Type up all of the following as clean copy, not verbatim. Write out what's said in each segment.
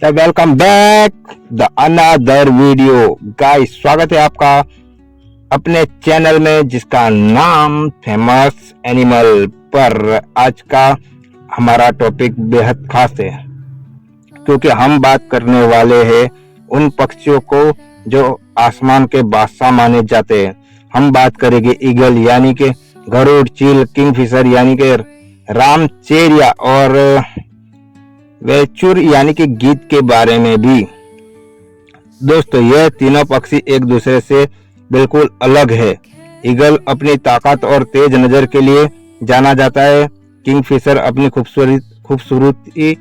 तो welcome back the another video. Guys, स्वागत है आपका अपने चैनल में जिसका नाम फेमस एनिमल पर। आज का हमारा टॉपिक बेहद खास है क्योंकि हम बात करने वाले हैं उन पक्षियों को जो आसमान के बादशाह माने जाते हैं। हम बात करेंगे ईगल यानी कि गरुड़, चील, किंगफिशर यानी कि रामचेरिया और वेचुर यानी कि गीत के बारे में भी। दोस्तों, यह तीनों पक्षी एक दूसरे से बिल्कुल अलग है। ईगल अपनी ताकत और तेज नजर के लिए जाना जाता है। किंगफिशर अपनी खूबसूरती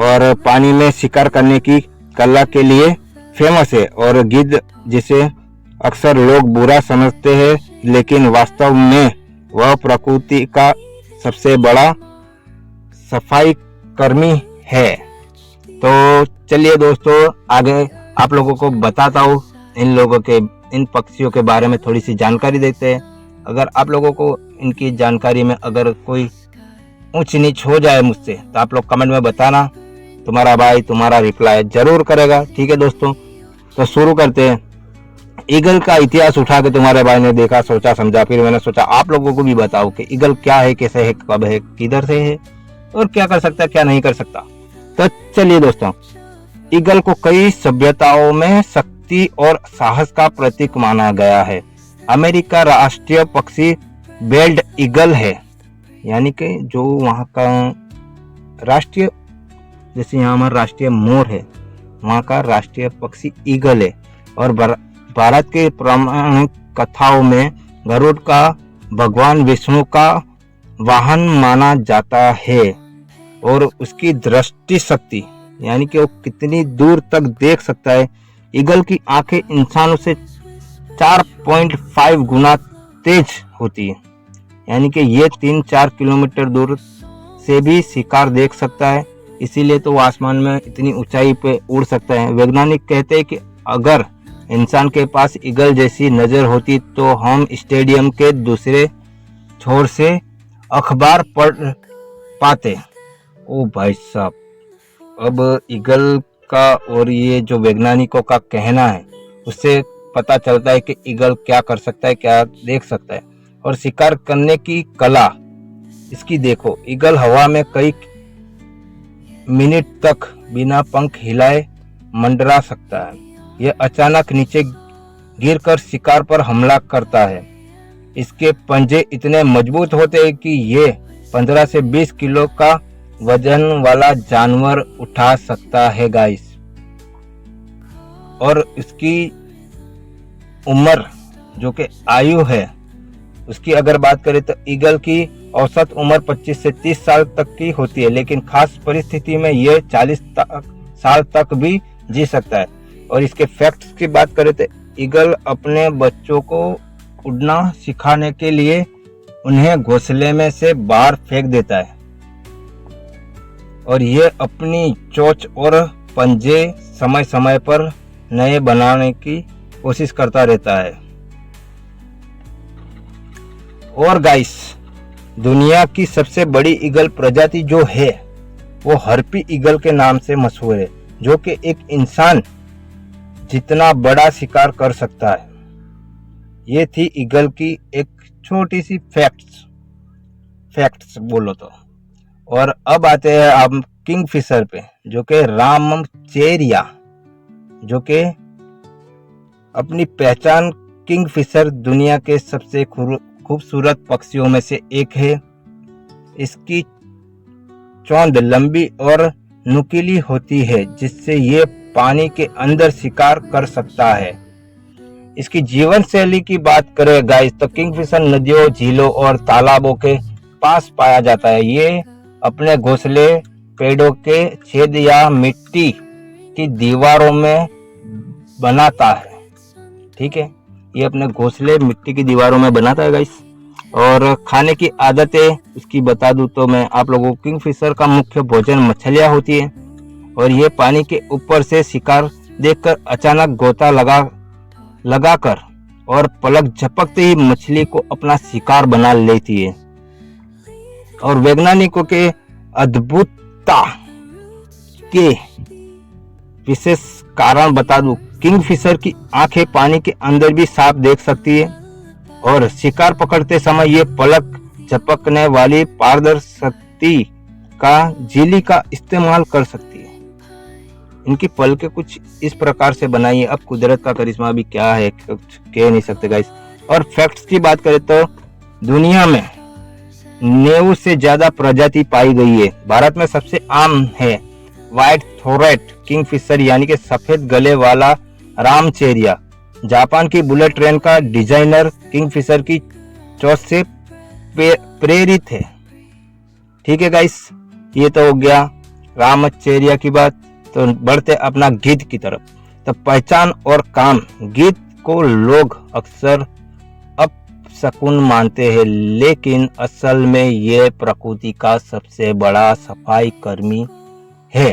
और पानी में शिकार करने की कला के लिए फेमस है। और गिद्ध, जिसे अक्सर लोग बुरा समझते हैं लेकिन वास्तव में वह प्रकृति का सबसे बड़ा सफाई कर्मी है। तो चलिए दोस्तों, आगे आप लोगों को बताता हूँ इन पक्षियों के बारे में थोड़ी सी जानकारी देते हैं। अगर आप लोगों को इनकी जानकारी में अगर कोई ऊंच नीच हो जाए मुझसे तो आप लोग कमेंट में बताना, तुम्हारा भाई तुम्हारा रिप्लाई जरूर करेगा। ठीक है दोस्तों, तो शुरू करते हैं। ईगल का इतिहास उठा के तुम्हारे भाई ने देखा, सोचा समझा, फिर मैंने सोचा आप लोगों को भी बताओ कि ईगल क्या है, कैसे है, कब है, किधर से है और क्या कर सकता है, क्या नहीं कर सकता। तो चलिए दोस्तों, ईगल को कई सभ्यताओं में शक्ति और साहस का प्रतीक माना गया है। अमेरिका राष्ट्रीय पक्षी बेल्ड ईगल है, यानी कि जो वहाँ का राष्ट्रीय, जैसे यहाँ हमारा राष्ट्रीय मोर है, वहाँ का राष्ट्रीय पक्षी ईगल है। और भारत के पौराणिक कथाओं में गरुड़ का भगवान विष्णु का वाहन माना जाता है। और उसकी दृष्टि शक्ति, यानी कि वो कितनी दूर तक देख सकता है। ईगल की आंखें इंसानों से 4.5 गुना तेज होती है, यानी कि ये 3-4 किलोमीटर दूर से भी शिकार देख सकता है। इसीलिए तो वो आसमान में इतनी ऊंचाई पे उड़ सकता है। वैज्ञानिक कहते हैं कि अगर इंसान के पास ईगल जैसी नजर होती तो हम स्टेडियम के दूसरे छोर से अखबार पढ़ पाते। ओ भाई साहब, अब ईगल का और ये जो वैज्ञानिकों का कहना है उससे पता चलता है कि ईगल क्या कर सकता है, क्या देख सकता है। और शिकार करने की कला इसकी देखो, ईगल हवा में कई मिनट तक बिना पंख हिलाए मंडरा सकता है। यह अचानक नीचे गिरकर शिकार पर हमला करता है। इसके पंजे इतने मजबूत होते हैं कि ये 15 से 20 किलो का वजन वाला जानवर उठा सकता है गाइस। और इसकी उम्र, जो कि आयु है उसकी अगर बात करें तो ईगल की औसत उम्र 25 से 30 साल तक की होती है, लेकिन खास परिस्थिति में यह 40 साल तक भी जी सकता है। और इसके फैक्ट्स की बात करें तो ईगल अपने बच्चों को उड़ना सिखाने के लिए उन्हें घोंसले में से बाहर फेंक देता है और ये अपनी चोंच और पंजे समय समय पर नए बनाने की कोशिश करता रहता है। और गाइस, दुनिया की सबसे बड़ी ईगल प्रजाति जो है वो हर्पी ईगल के नाम से मशहूर है, जो कि एक इंसान जितना बड़ा शिकार कर सकता है। ये थी ईगल की एक छोटी सी फैक्ट्स बोलो तो। और अब आते हैं आप किंगफिशर पे, जो कि रामचेरिया, जो कि अपनी पहचान किंगफिशर दुनिया के सबसे खूबसूरत पक्षियों में से एक है। इसकी चोंच लंबी और नुकीली होती है जिससे ये पानी के अंदर शिकार कर सकता है। इसकी जीवन शैली की बात करें गाइस तो किंगफिशर नदियों, झीलों और तालाबों के पास पाया जाता है। ये अपने घोंसले पेड़ों के छेद या मिट्टी की दीवारों में बनाता है। ठीक है, ये अपने घोंसले मिट्टी की दीवारों में बनाता है गाइस। और खाने की आदतें उसकी बता दूं तो मैं आप लोगों को, किंगफिशर का मुख्य भोजन मछलियां होती है। और ये पानी के ऊपर से शिकार देखकर अचानक गोता लगाकर और पलक झपकते ही मछली को अपना शिकार बना लेती है। और वैज्ञानिकों के अद्भुतता के विशेष कारण बता दूं, किंगफिशर की आंखें पानी के अंदर भी साफ देख सकती है और शिकार पकड़ते समय ये पलक झपकने वाली पारदर्शी का झिल्ली का इस्तेमाल कर सकती है। इनकी पलकें कुछ इस प्रकार से बनाई है। अब कुदरत का करिश्मा भी क्या है, कुछ कह नहीं सकते गाइस। और फैक्ट्स की बात करें तो दुनिया में 90 से ज्यादा प्रजाति पाई गई है। भारत में सबसे आम है व्हाइट थ्रोट किंगफिशर यानी कि सफेद गले वाला रामचेरिया। जापान की बुलेट ट्रेन का डिजाइनर किंगफिशर की चोंच से प्रेरित है। ठीक है गाइस, ये तो हो गया रामचेरिया की बात। तो बढ़ते अपना गिद्ध की तरफ। तो पहचान और काम, गिद्ध को लोग अक्सर अपशकुन मानते हैं, लेकिन असल में ये प्रकृति का सबसे बड़ा सफाई कर्मी है।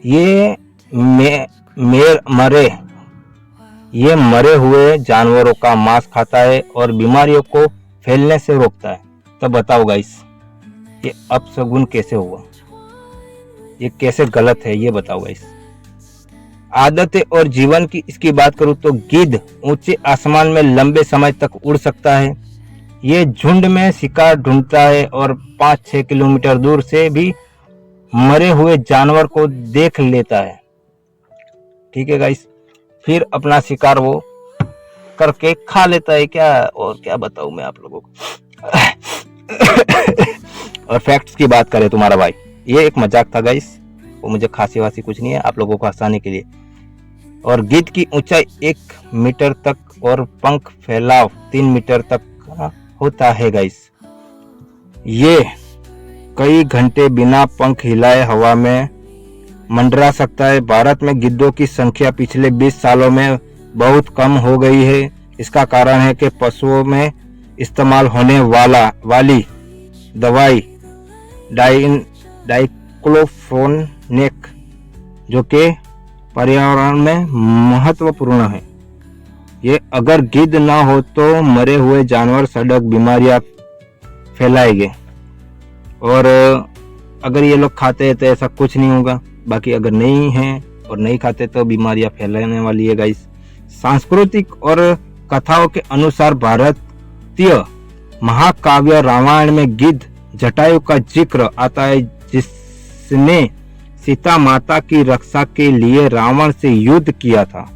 ये मरे हुए जानवरों का मांस खाता है और बीमारियों को फैलने से रोकता है। तो बताओ गाइस, ये अपशगुन कैसे हुआ, ये कैसे गलत है, ये बताओ गाइस। आदतें और जीवन की इसकी बात करूं तो गिद्ध ऊंचे आसमान में लंबे समय तक उड़ सकता है। ये झुंड में शिकार ढूंढता है और 5-6 किलोमीटर दूर से भी मरे हुए जानवर को देख लेता है। ठीक है गाइस, फिर अपना शिकार वो करके खा लेता है। क्या और क्या बताऊं मैं आप लोगों को। और फैक्ट्स की बात करें तुम्हारा भाई, ये एक मजाक था गाइस, वो मुझे खांसी वासी कुछ नहीं है, आप लोगों को हंसाने के लिए। और गिद्ध की ऊंचाई 1 मीटर तक और पंख फैलाव 3 मीटर तक का होता है गाइस। ये कई घंटे बिना पंख हिलाए हवा में मंडरा सकता है। भारत में गिद्धों की संख्या पिछले 20 सालों में बहुत कम हो गई है। इसका कारण है कि पशुओं में इस्तेमाल होने वाली दवाई डाइक्लोफेनेक जो कि पर्यावरण में महत्वपूर्ण है। ये अगर गिद्ध ना हो तो मरे हुए जानवर सड़क बीमारियां फैलाएंगे, और अगर ये लोग खाते हैं तो ऐसा कुछ नहीं होगा। बाकी अगर नहीं है और नहीं खाते तो बीमारियां फैलाने वाली है गाइस। सांस्कृतिक और कथाओं के अनुसार भारतीय महाकाव्य रामायण में गिद्ध जटायु का जिक्र आता है, जिसने सीता माता की रक्षा के लिए रावण से युद्ध किया था,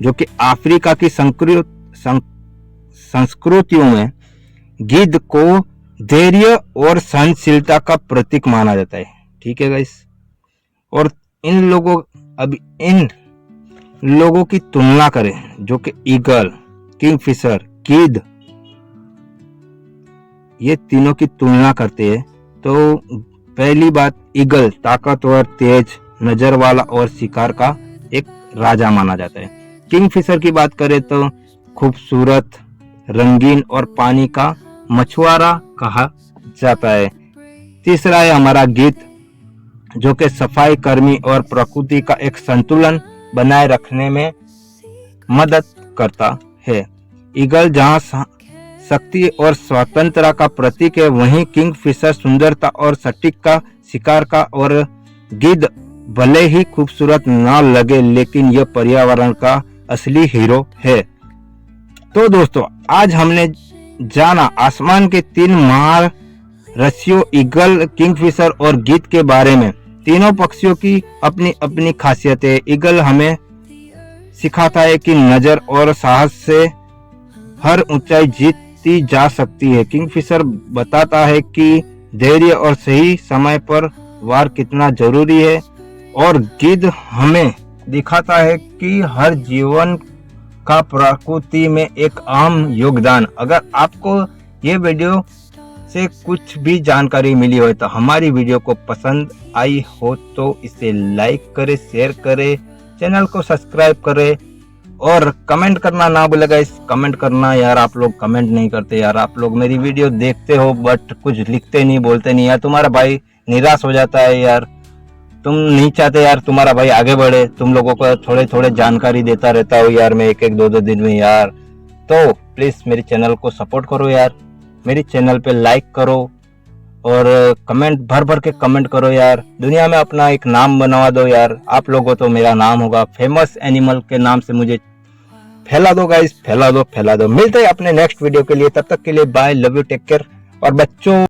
जो कि अफ्रीका की संस्कृतियों में गिद्ध को धैर्य और सहनशीलता का प्रतीक माना जाता है। ठीक है गाइस। और इन लोगों की तुलना करें जो कि ईगल, किंगफिशर, गिद्ध, ये तीनों की तुलना करते हैं तो पहली बात, ईगल ताकतवर, तेज नजर वाला और शिकार का एक राजा माना जाता है। किंगफिशर की बात करें तो खूबसूरत, रंगीन और पानी का मछुआरा कहा जाता है। तीसरा है हमारा गिद्ध, जो कि सफाई कर्मी और प्रकृति का एक संतुलन बनाए रखने में मदद करता है। ईगल जहां शक्ति और स्वतंत्रता का प्रतीक है, वहीं किंगफिशर सुंदरता और सटीक का शिकार का। और गिद्ध भले ही खूबसूरत ना लगे, लेकिन यह पर्यावरण का असली हीरो है। तो दोस्तों, आज हमने जाना आसमान के 3 महारथियों ईगल, किंगफिशर और गिद्ध के बारे में। तीनों पक्षियों की अपनी अपनी खासियत है। ईगल हमें सिखाता है कि नजर और साहस से हर ऊंचाई जीती जा सकती है। किंगफिशर बताता है कि धैर्य और सही समय पर वार कितना जरूरी है। और गिद्ध हमें दिखाता है कि हर जीवन का प्रकृति में एक अहम योगदान। अगर आपको ये वीडियो से कुछ भी जानकारी मिली हो तो हमारी वीडियो को पसंद आई हो तो इसे लाइक करें, शेयर करें, चैनल को सब्सक्राइब करें और कमेंट करना ना भूलेगा। इस कमेंट करना यार, आप लोग कमेंट नहीं करते यार। आप लोग मेरी वीडियो देखते हो बट कुछ लिखते नहीं, बोलते नहीं यार। तुम्हारा भाई निराश हो जाता है यार। तुम नहीं चाहते यार तुम्हारा भाई आगे बढ़े। तुम लोगों को थोड़े थोड़े जानकारी देता रहता हूँ यार मैं, 1-1, 2-2 दिन में यार। तो प्लीज मेरे चैनल को सपोर्ट करो यार, मेरे चैनल पे लाइक करो और कमेंट भर भर के कमेंट करो यार, दुनिया में अपना एक नाम बनवा दो यार। आप लोगों तो मेरा नाम होगा, फेमस एनिमल के नाम से मुझे फैला दो गाइस, फैला दो फैला दो। मिलते हैं अपने नेक्स्ट वीडियो के लिए, तब तक के लिए bye, love you, take care. और बच्चों